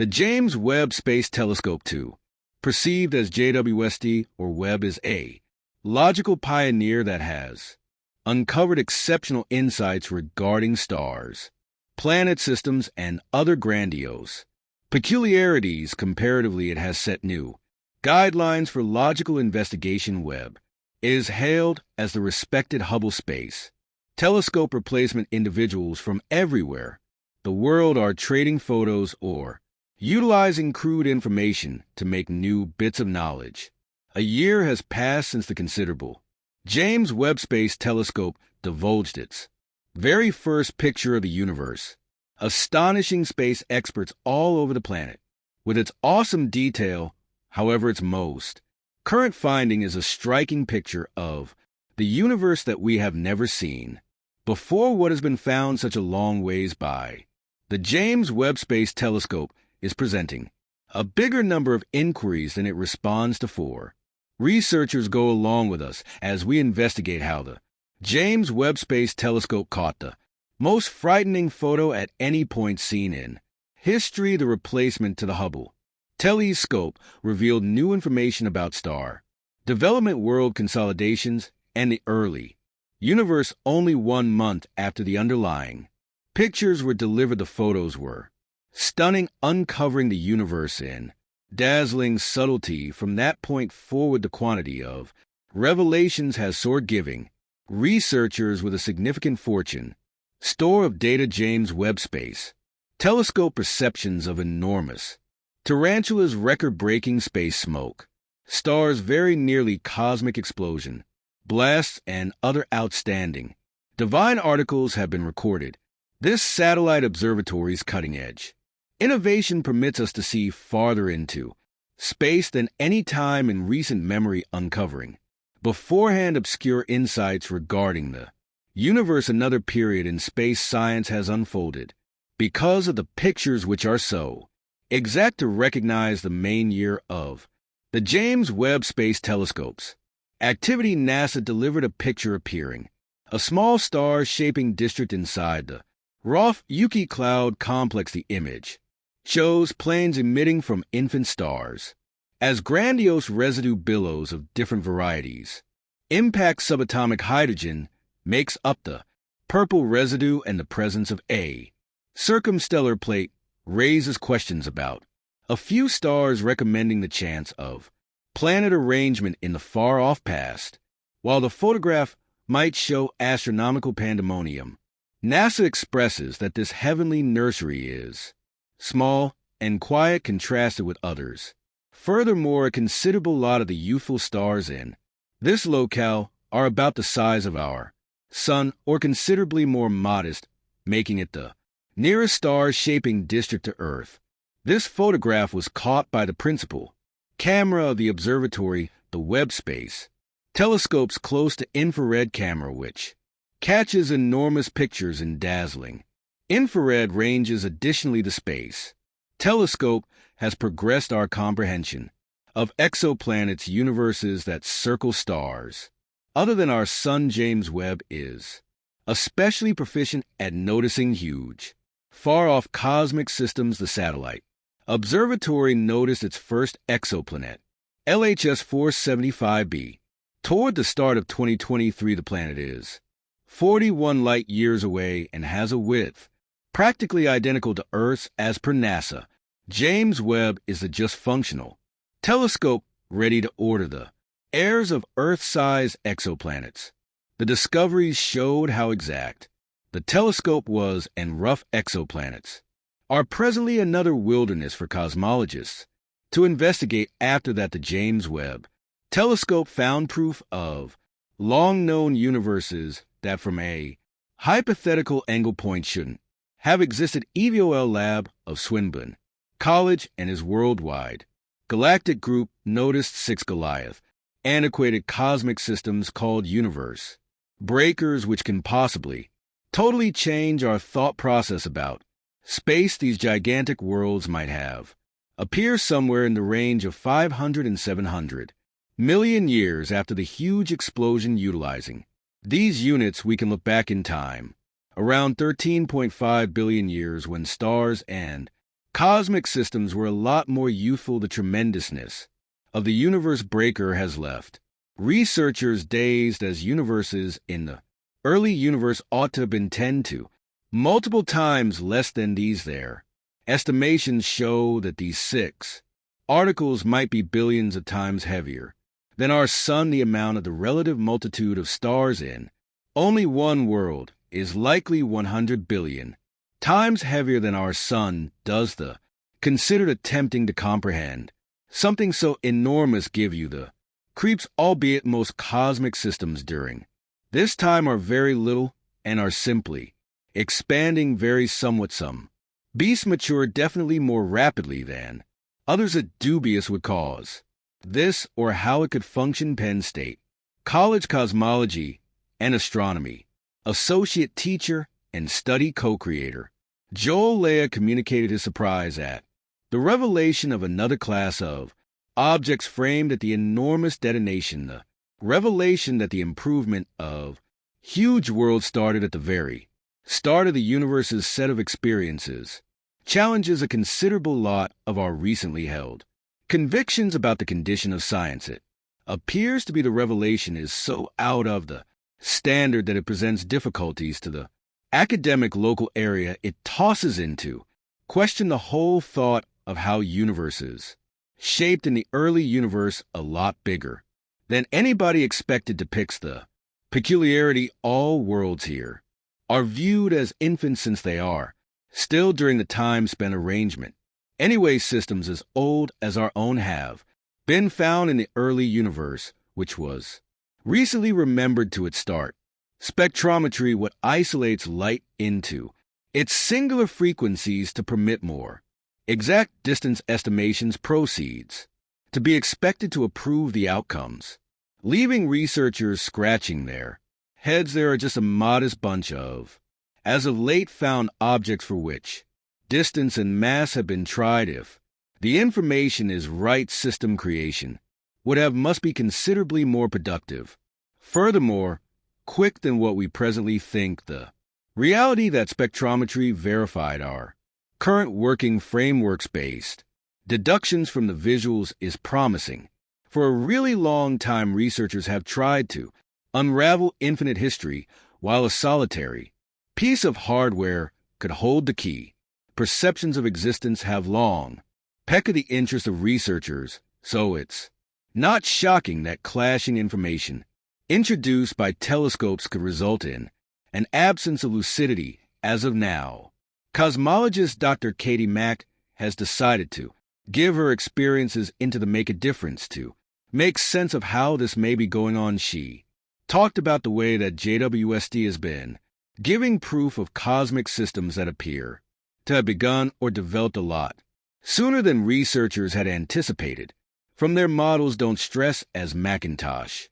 The James Webb Space Telescope, too, perceived as JWST or Webb, is a logical pioneer that has uncovered exceptional insights regarding stars, planet systems, and other grandiose peculiarities. Comparatively, it has set new guidelines for logical investigation. Webb is hailed as the respected Hubble Space Telescope replacement. Individuals from everywhere the world are trading photos or utilizing crude information to make new bits of knowledge. A year has passed since the considerable James Webb Space Telescope divulged its very first picture of the universe, astonishing space experts all over the planet. With its awesome detail, however, its most current finding is a striking picture of the universe that we have never seen before. What has been found such a long ways by the James Webb Space Telescope is presenting a bigger number of inquiries than it responds to. For researchers go along with us as we investigate how the James Webb Space Telescope caught the most frightening photo at any point seen in history. The replacement to the Hubble Telescope revealed new information about star development, world consolidations, and the early universe. Only 1 month after the underlying pictures were delivered, the photos were stunning, uncovering the universe in dazzling subtlety. From that point forward, the quantity of revelations has soared, giving researchers with a significant fortune store of data. James Webb Space Telescope perceptions of enormous tarantulas, record-breaking space smoke, stars very nearly cosmic explosion, blasts, and other outstanding divine articles have been recorded. This satellite observatory's cutting-edge innovation permits us to see farther into space than any time in recent memory, uncovering beforehand obscure insights regarding the universe. Another period in space science has unfolded because of the pictures, which are so exact. To recognize the main year of the James Webb Space Telescope's activity, NASA delivered a picture appearing a small star-shaping district inside the Roth Yuki cloud complex. The image shows planes emitting from infant stars as grandiose residue billows of different varieties impact subatomic hydrogen, makes up the purple residue, and the presence of a circumstellar plate raises questions about a few stars, recommending the chance of planet arrangement in the far-off past. While the photograph might show astronomical pandemonium, NASA expresses that this heavenly nursery is small and quiet, contrasted with others. Furthermore, a considerable lot of the youthful stars in this locale are about the size of our Sun or considerably more modest, making it the nearest star-shaping district to Earth. This photograph was caught by the principal camera of the observatory, the Webb Space Telescope's close-to-infrared camera, which catches enormous pictures in dazzling infrared ranges. Additionally, the Space Telescope has progressed our comprehension of exoplanets, universes that circle stars other than our Sun. James Webb is especially proficient at noticing huge, far-off cosmic systems. The satellite observatory noticed its first exoplanet, LHS 475b, toward the start of 2023. The planet is 41 light-years away and has a width practically identical to Earth's. As per NASA, James Webb is the just functional telescope ready to order the heirs of Earth-sized exoplanets. The discoveries showed how exact the telescope was, and rough exoplanets are presently another wilderness for cosmologists to investigate. After that, the James Webb Telescope found proof of long-known universes that from a hypothetical angle point shouldn't have existed. EVOL lab of Swinburne College and his worldwide galactic group noticed 6 Goliath antiquated cosmic systems called universe breakers, which can possibly totally change our thought process about space. These gigantic worlds might have appear somewhere in the range of 500 and 700 million years after the huge explosion. Utilizing these units, we can look back in time around 13.5 billion years, when stars and Cosmic systems were a lot more youthful. The tremendousness of the universe breaker has left researchers dazed, as universes in the early universe ought to have been 10 to multiple times less than these there. Estimations show that these 6 articles might be billions of times heavier than our sun. The amount of the relative multitude of stars in only one world is likely 100 billion times heavier than our sun. Does the considered attempting to comprehend something so enormous give you the creeps? Albeit most cosmic systems during this time are very little and are simply expanding very somewhat. Some beasts mature definitely more rapidly than others. It dubious would cause this or how it could function. Penn State College Cosmology and Astronomy Associate Teacher and Study Co-Creator Joel Leah communicated his surprise at the revelation of another class of objects framed at the enormous detonation. The revelation that the improvement of huge worlds started at the very start of the universe's set of experiences challenges a considerable lot of our recently held convictions about the condition of science. It appears to be the revelation is so out of the standard that it presents difficulties to the academic local area. It tosses into question the whole thought of how universes shaped in the early universe a lot bigger than anybody expected. Depicts the peculiarity all worlds here are viewed as infants since they are still during the time spent arrangement. Anyway, systems as old as our own have been found in the early universe, which was recently remembered to its start. Spectrometry, what isolates light into its singular frequencies to permit more exact distance estimations, proceeds to be expected to approve the outcomes, leaving researchers scratching their heads. There are just a modest bunch of as of late found objects for which distance and mass have been tried. If the information is right, system creation would have must be considerably more productive. Furthermore, quick than what we presently think. The reality that spectrometry verified our current working frameworks based deductions from the visuals is promising. For a really long time, researchers have tried to unravel infinite history, while a solitary piece of hardware could hold the key. Perceptions of existence have long pecked the interest of researchers, so it's not shocking that clashing information introduced by telescopes could result in an absence of lucidity. As of now, cosmologist Dr. Katie Mack has decided to give her experiences into the make a difference to make sense of how this may be going on. She talked about the way that JWST has been giving proof of cosmic systems that appear to have begun or developed a lot sooner than researchers had anticipated from their models. Don't stress, as Macintosh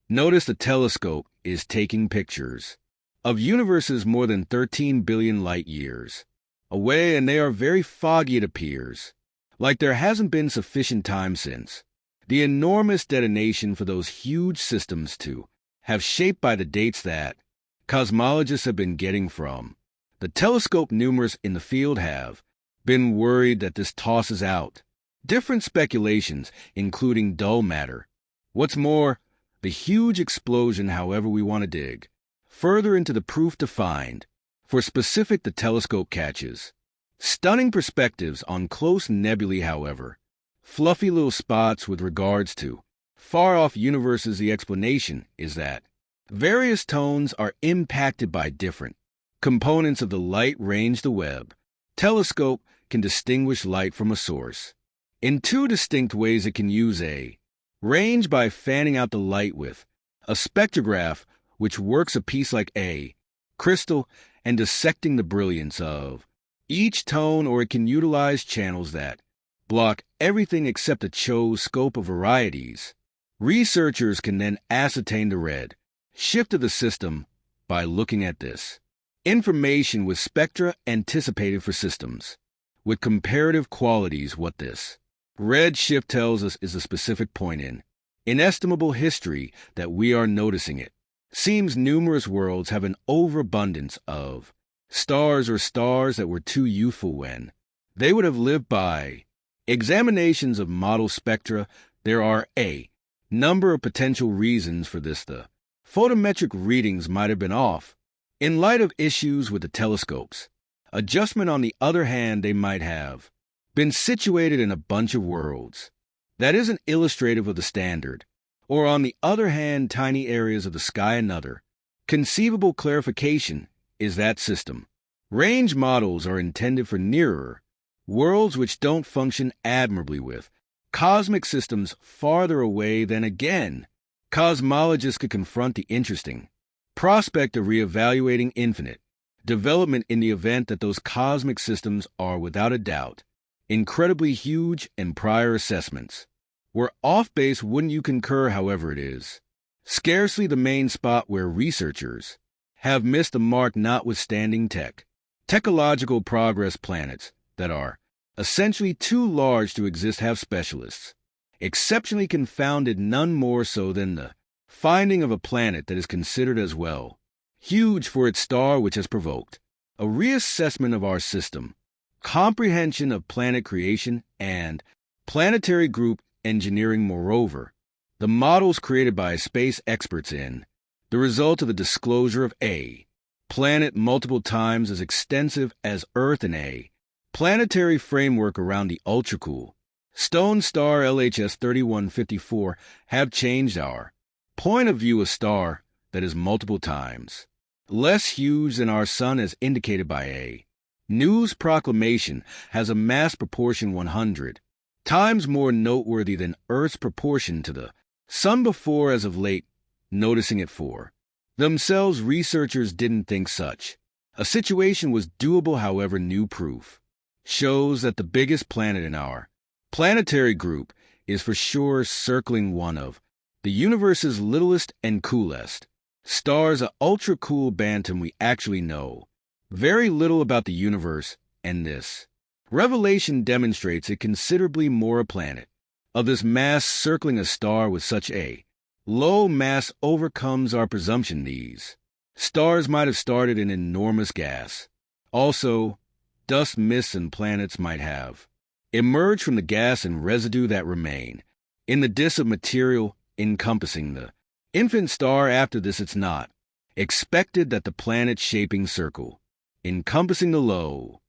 notice the telescope is taking pictures of universes more than 13 billion light years away, and they are very foggy. It appears like there hasn't been sufficient time since the enormous detonation for those huge systems to have shaped by the dates that cosmologists have been getting from the telescope. Numerous in the field have been worried that this tosses out different speculations, including dull matter. What's more, the huge explosion, however we want to dig further into the proof to find for specific the telescope catches stunning perspectives on close nebulae. However, fluffy little spots with regards to far-off universes. The explanation is that various tones are impacted by different components of the light range. The Webb telescope can distinguish light from a source in 2 distinct ways. It can use a range by fanning out the light with a spectrograph, which works a piece like a crystal, and dissecting the brilliance of each tone, or it can utilize channels that block everything except a chose scope of varieties. Researchers can then ascertain the red shift of the system by looking at this information with spectra anticipated for systems with comparative qualities. What this red shift tells us is a specific point in inestimable history that we are noticing. It seems numerous worlds have an overabundance of stars, or stars that were too youthful when They would have lived by examinations of model spectra. There are a number of potential reasons for this. The photometric readings might have been off. In light of issues with the telescopes, adjustment on the other hand, they might have been situated in a bunch of worlds that isn't illustrative of the standard, or on the other hand, tiny areas of the sky. Another conceivable clarification is that system range models are intended for nearer worlds which don't function admirably with cosmic systems farther away. Then again, cosmologists could confront the interesting prospect of reevaluating infinite development in the event that those cosmic systems are, without a doubt, incredibly huge and prior assessments were off base. Wouldn't you concur? However, it is scarcely the main spot where researchers have missed the mark. Notwithstanding technological progress, planets that are essentially too large to exist have specialists exceptionally confounded, none more so than the finding of a planet that is considered as well huge for its star, which has provoked a reassessment of our system, comprehension of planet creation, and planetary group engineering. Moreover, the models created by space experts in the result of the disclosure of a planet multiple times as extensive as Earth in a planetary framework around the ultracool stone star LHS 3154 have changed our point of view. A star that is multiple times less huge than our sun, as indicated by a news proclamation, has a mass proportion 100 times more noteworthy than Earth's proportion to the sun before. As of late, noticing it for themselves, researchers didn't think such a situation was doable. However, new proof shows that the biggest planet in our planetary group is for sure circling one of the universe's littlest and coolest stars, a ultra-cool bantam. We actually know very little about the universe, and this revelation demonstrates it considerably more. A planet of this mass circling a star with such a low mass overcomes our presumption. These stars might have started in enormous gas. Also, dust, mists, and planets might have emerged from the gas and residue that remain in the disk of material encompassing the infant star. After this, it's not expected that the planet-shaping circle encompassing the low